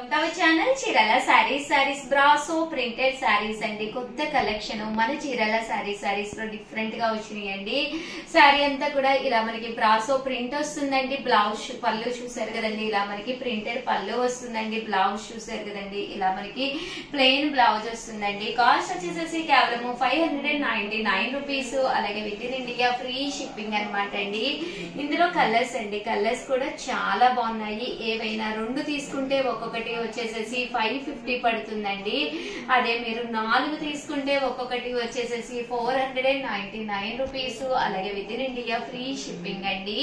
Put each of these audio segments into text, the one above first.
Channel Chirala saris brasso printed saris అండి. కొత్త collection మన చీరాల సారీస్ లో డిఫరెంట్ గా వచ్చినాయండి. సారీ అంతా కూడా ఇలా మనకి బ్రాసో ప్రింట్ వస్తుందండి. బ్లౌజ్ పళ్ళు చూసారు కదండి, ఇలా మనకి ప్రింటెడ్ పళ్ళు వస్తుందండి. బ్లౌజ్ చూసారు కదండి, ఇలా మనకి ప్లెయిన్ బ్లౌజ్ వస్తుందండి. కాస్ట్ వచ్చేసేసి కేవలం 599 రూపీస్. అలాగే within India free shipping అనమాట అండి. ఇందులో కలర్స్ అండి, కలర్స్ కూడా చాలా బాగున్నాయి. ఏవైనా రెండు తీసుకుంటే ఒక్కొక్కటి వచ్చేసేసి 550 పడుతుందండి. అదే మీరు 4 తీసుకుంటే ఒక్కొక్కటి వచ్చేసేసి 499 రూపీస్. అలాగే within India free shipping అండి.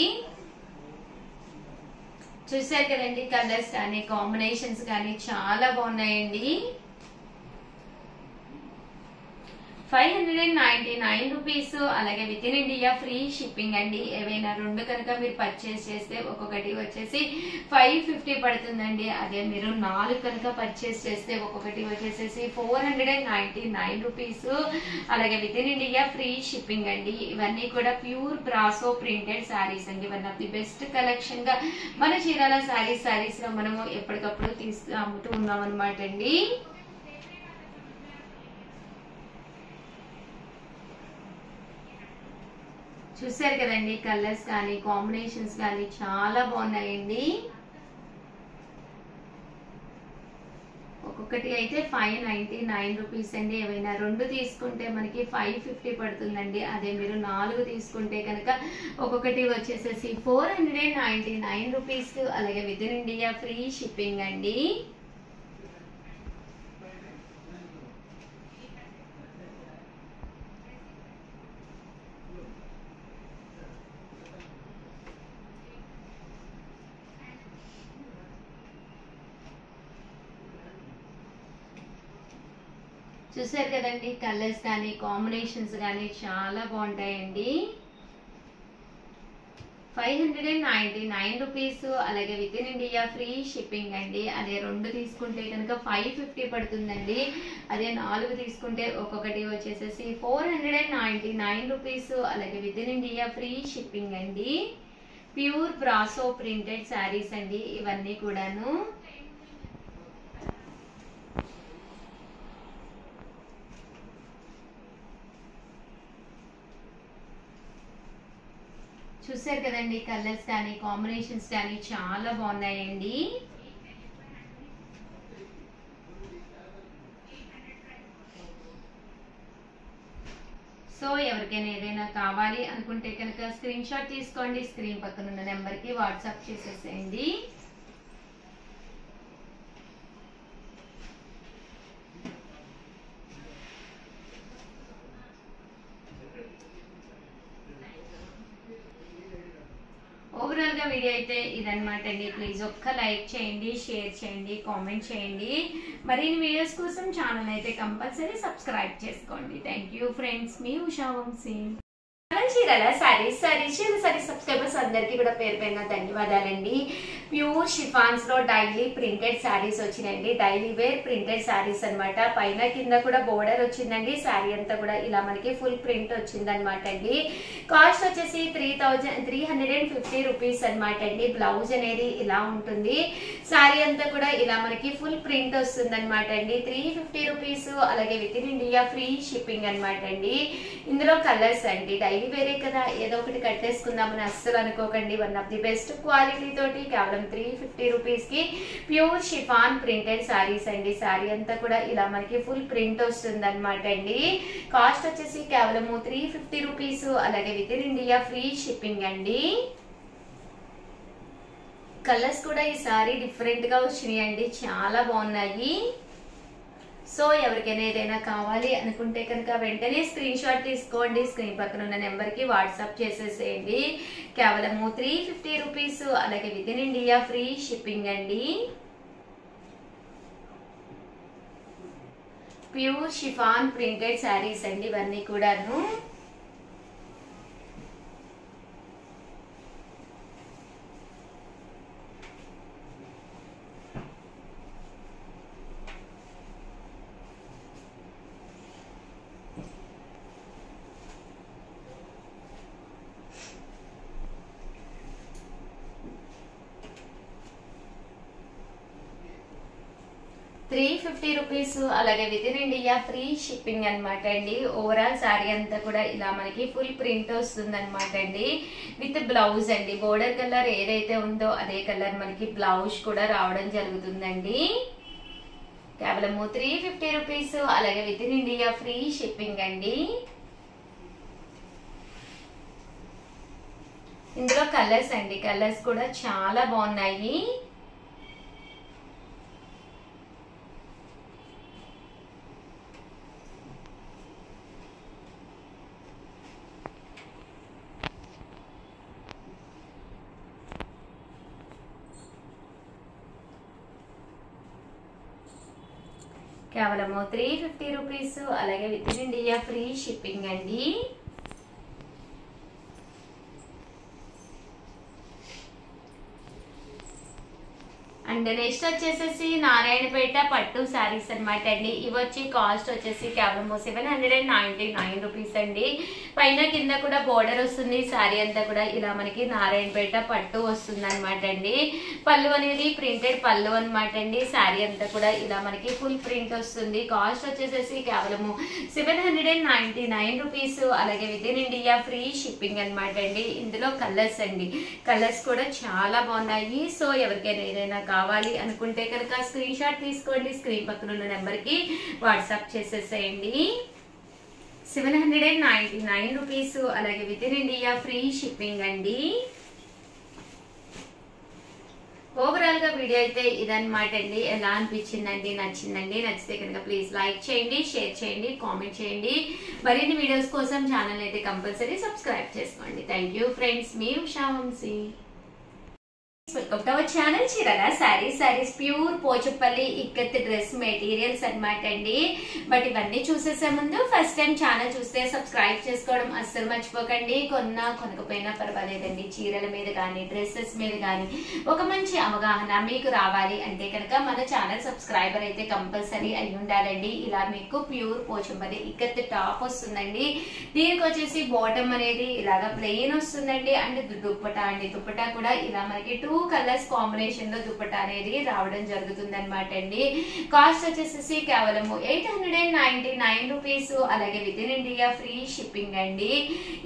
చూసారు కదండి, కలర్స్ కానీ కాంబినేషన్స్ కానీ చాలా బాగున్నాయండి. 599 రూపీస్. అలాగే within India free shipping అండి. ఏవైనా రెండు కనుక మీరు పర్చేస్ చేస్తే ఒక్కొక్కటి వచ్చేసి 550 పడుతుందండి. అదే మీరు 4 కనుక పర్చేస్ చేస్తే ఒక్కొక్కటి వచ్చేసేసి 499 రూపీస్. అలాగే within India free shipping అండి. ఇవన్నీ కూడా ప్యూర్ బ్రాసో ప్రింటెడ్ సారీస్ అండి. One of the best collection గా మన చీరాల సారీస్ లో మనము ఎప్పటికప్పుడు అమ్ముతూ ఉన్నాం అనమాట అండి. చూసారు కదండి, కలర్స్ కానీ కాంబినేషన్స్ కానీ చాలా బాగున్నాయండి. ఒక్కొక్కటి అయితే 599 రూపీస్ అండి. ఏవైనా రెండు తీసుకుంటే మనకి 550 పడుతుందండి. అదే మీరు 4 తీసుకుంటే కనుక ఒక్కొక్కటి వచ్చేసేసి 499 రూపీస్. అలాగే within India free shipping అండి. చూసారు కదండి, కలర్స్ కానీ కాంబినేషన్స్ కానీ చాలా బాగుంటాయండి. 599 రూపీస్. అలాగే within India free shipping అండి. అదే రెండు తీసుకుంటే కనుక 550 పడుతుందండి. అదే 4 తీసుకుంటే ఒక్కొక్కటి వచ్చేసేసి 499 రూపీస్. అలాగే within India free shipping అండి. ప్యూర్ బ్రాసో ప్రింటెడ్ శారీస్ అండి ఇవన్నీ కూడాను. చూసారు కదండి, కలర్స్ కానీ కాంబినేషన్స్ కానీ చాలా బాగున్నాయండి. సో ఎవరికైనా ఏదైనా కావాలి అనుకుంటే కనుక స్క్రీన్ షాట్ తీసుకోండి. స్క్రీన్ పక్కన ఉన్న నెంబర్ కి వాట్సాప్ చేసేసేయండి. ఓవరాల్ గా వీడియో అయితే ఇదన్నమాట అండి. ప్లీజ్ ఒక్క లైక్ చేయండి, షేర్ చేయండి, కామెంట్ చేయండి. మరిన్ని వీడియోస్ కోసం ఛానల్ అయితే కంపల్సరీ సబ్స్క్రైబ్ చేసుకోండి. థ్యాంక్ యూ ఫ్రెండ్స్, మీ ఉషా వంశీ. చీరాల సారీస్ సబ్స్క్రైబర్స్ అందరికీ కూడా పేరు పైన ధన్యవాదాలండి. ప్యూర్ షిఫాన్స్ లో డైలీ ప్రింటెడ్ సారీస్ వచ్చినాయండి. డైలీ వేర్ ప్రింటెడ్ సారీస్ అనమాట. పైన కింద కూడా బోర్డర్ వచ్చిందండి. సారీ అంతా కూడా ఇలా మనకి ఫుల్ ప్రింట్ వచ్చింది అనమాట అండి. కాస్ట్ వచ్చేసి 350 రూపీస్ అనమాట అండి. బ్లౌజ్ అనేది ఇలా ఉంటుంది. సారీ అంతా కూడా ఇలా మనకి ఫుల్ ప్రింట్ వస్తుంది అనమాట అండి. 350 రూపీస్. అలాగే within India free shipping అనమాట అండి. ఇందులో కలర్స్ అండి, డైలీ వేరే కదా ఏదో ఒకటి కట్టేసుకుందామని అస్సలు అనుకోకండి. One of the best quality తోటి కేవలం 350 రూపీస్ కి ప్యూర్ షిఫాన్ ప్రింటెడ్ సారీస్ అండి. సారీ అంతా కూడా ఇలా మనకి ఫుల్ ప్రింట్ వస్తుంది అనమాట అండి. కాస్ట్ వచ్చేసి కేవలం 350 రూపీస్. అలాగే within India free shipping అండి. కలర్స్ కూడా ఈ సారీ డిఫరెంట్ గా వచ్చినాయండి, చాలా బాగున్నాయి. సో ఎవరికైనా ఏదైనా కావాలి అనుకుంటే కనుక వెంటనే స్క్రీన్ షాట్ తీసుకోండి. స్క్రీన్ పక్కన ఉన్న నెంబర్ కి వాట్సాప్ చేసేసేయండి. కేవలం 350 రూపీస్. అలాగే within India free shipping అండి. ప్యూర్ షిఫాన్ ప్రింటెడ్ శారీస్ అండి ఇవన్నీ కూడాను. 350 రూపీస్. అలాగే within India free shipping అనమాట అండి. ఓవరాల్ శారీ అంతా కూడా ఇలా మనకి ఫుల్ ప్రింట్ వస్తుంది అనమాట అండి. విత్ బ్లౌజ్ అండి. బోర్డర్ కలర్ ఏదైతే ఉందో అదే కలర్ మనకి బ్లౌజ్ కూడా రావడం జరుగుతుందండి. కేవలము 350 రూపీస్. అలాగే within India free shipping అండి. ఇందులో కలర్స్ అండి, కలర్స్ కూడా చాలా బాగున్నాయి. కేవలము 350 రూపీస్. అలాగే within India free shipping అండి. అండ్ నెక్స్ట్ వచ్చేసేసి నారాయణపేట పట్టు శారీస్ అనమాట అండి. ఇవి వచ్చి కాస్ట్ వచ్చేసి కేవలం 799 రూపీస్ అండి. పైన కింద కూడా బోర్డర్ వస్తుంది. శారీ అంతా కూడా ఇలా మనకి నారాయణపేట పట్టు వస్తుంది అనమాట అండి. పళ్ళు అనేది ప్రింటెడ్ పళ్ళు అనమాట అండి. శారీ అంతా కూడా ఇలా మనకి ఫుల్ ప్రింట్ వస్తుంది. కాస్ట్ వచ్చేసేసి కేవలము 799 రూపీస్. అలాగే within India free shipping అనమాట అండి. ఇందులో కలర్స్ అండి, కలర్స్ కూడా చాలా బాగున్నాయి. సో ఎవరికైనా ఏదైనా కావాలి అనుకుంటే కనుక స్క్రీన్ షాట్ తీసుకోండి. స్క్రీన్ పక్కన ఉన్న నెంబర్ కి వాట్సాప్ చేసేసేయండి. 799 రూపీస్. అలాగే within India free shipping అండి. ఓవరాల్ గా వీడియో అయితే ఇదన్నమాట అండి. ఎలా అనిపించిందండి? నచ్చిందండి? నచ్చితే కనుక ప్లీజ్ లైక్ చేయండి, షేర్ చేయండి, కామెంట్ చేయండి. మరిన్ని వీడియోస్ కోసం ఛానల్ అయితే కంపల్సరీ సబ్స్క్రైబ్ చేసుకోండి. Thank you friends. మీ Usha Vamshi. Welcome to our channel చీరల sarees pure Pochampally ikat dress materials అనమాట అండి. బట్ ఇవన్నీ చూసేసే ముందు ఫస్ట్ టైం ఛానల్ చూస్తే సబ్స్క్రైబ్ చేసుకోవడం అస్సలు మర్చిపోకండి. కొనకపోయినా పర్వాలేదండి. చీరల మీద కానీ డ్రెస్సెస్ మీద కానీ ఒక మంచి అవగాహన మీకు రావాలి అంటే కనుక మన ఛానల్ సబ్స్క్రైబర్ అయితే కంపల్సరీ అయి ఉండాలండి. ఇలా మీకు ప్యూర్ పోచంపల్లి ఇక్కత్ టాప్ వస్తుందండి. దీనికి వచ్చేసి బాటమ్ అనేది ఇలాగా ప్లెయిన్ వస్తుందండి. అండ్ దుప్పటా అండి. దుప్పటా కూడా ఇలా మనకి 2 కలర్స్ కాంబినేషన్ లో దుప్పటా అనేది రావడం జరుగుతుంది అనమాట అండి. కాస్ట్ వచ్చేసి కేవలం 899 రూపీస్. అలాగే within India free shipping అండి.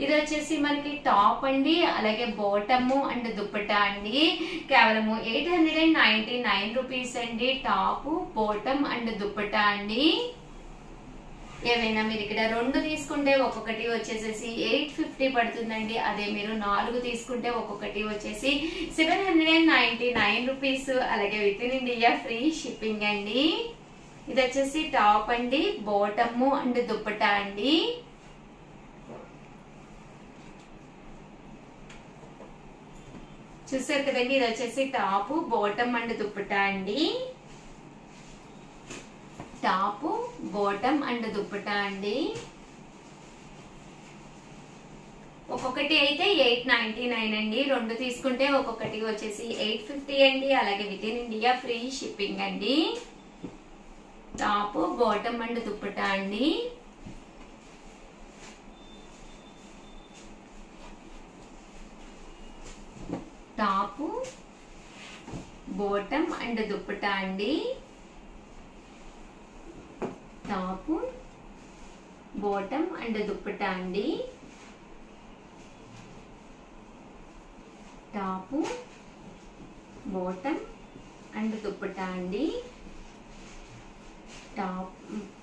ఇది వచ్చేసి మనకి టాప్ అండి. అలాగే బాటమ్ అండ్ దుప్పటా అండి. కేవలం 899 రూపీస్ అండి. టాప్, బాటమ్ అండ్ దుప్పటా అండి. ఏమైనా మీరు ఇక్కడ 2 తీసుకుంటే ఒక్కొక్కటి వచ్చేసేసి 850 పడుతుందండి. అదే మీరు 4 తీసుకుంటే ఒక్కొక్కటి వచ్చేసి 799 రూపీస్. అలాగే within India free shipping అండి. ఇది వచ్చేసి టాప్ అండి, బాటమ్ అండ్ దుప్పటా అండి. చూసారు కదండి. ఇది వచ్చేసి టాప్, బాటమ్ అండ్ దుప్పటా అండి. టాప్, బాటమ్ అండ్ దుప్పటా అండి. ఒక్కొక్కటి అయితే 899 అండి. 2 తీసుకుంటే ఒక్కొక్కటి వచ్చేసి 850 అండి. అలాగే within India free shipping అండి. టాప్, బాటమ్ అండ్ దుప్పటా అండి. టాప్, బాటమ్ అండ్ దుప్పటా అండి. టాప్, బాటమ్ అండ్ దుప్పటా అండి. టాప్, బాటమ్ అండ్ దుప్పటా అండి.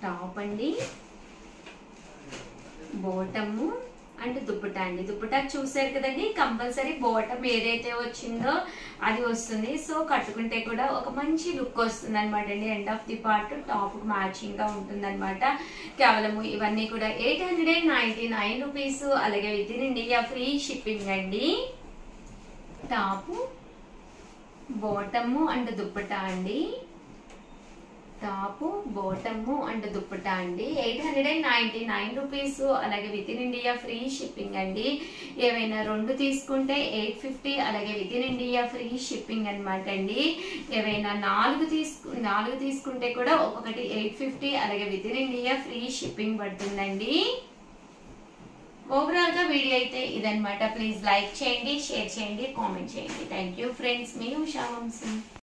టాప్ అండి, బాటమ్ అండ్ దుప్పటా అండి. దుప్పటా చూసారు కదండి. కంపల్సరీ బాటమ్ ఏదైతే వచ్చిందో అది వస్తుంది. సో కట్టుకుంటే కూడా ఒక మంచి లుక్ వస్తుంది అనమాట అండి. End of the part top matching గా ఉంటుంది అనమాట. కేవలము ఇవన్నీ కూడా 899 రూపీస్. అలాగే within India free shipping అండి. టాప్, బాటమ్ అండ్ దుప్పటా అండి. టాప్, బాటమ్ అండ్ దుప్పటా అండి. 899 రూపీస్. అలాగే within India free shipping అండి. ఏవైనా 2 తీసుకుంటే 850. అలాగే within India free shipping అనమాట అండి. ఏవైనా 4 తీసుకుంటే కూడా ఒక్కొక్కటి 850. అలాగే within India free shipping పడుతుందండి. ఓవరాల్ గా వీడియో అయితే ఇదన్నమాట. ప్లీజ్ లైక్ చేయండి, షేర్ చేయండి, కామెంట్ చేయండి. Thank you friends. మీ ఉషా వంశీ.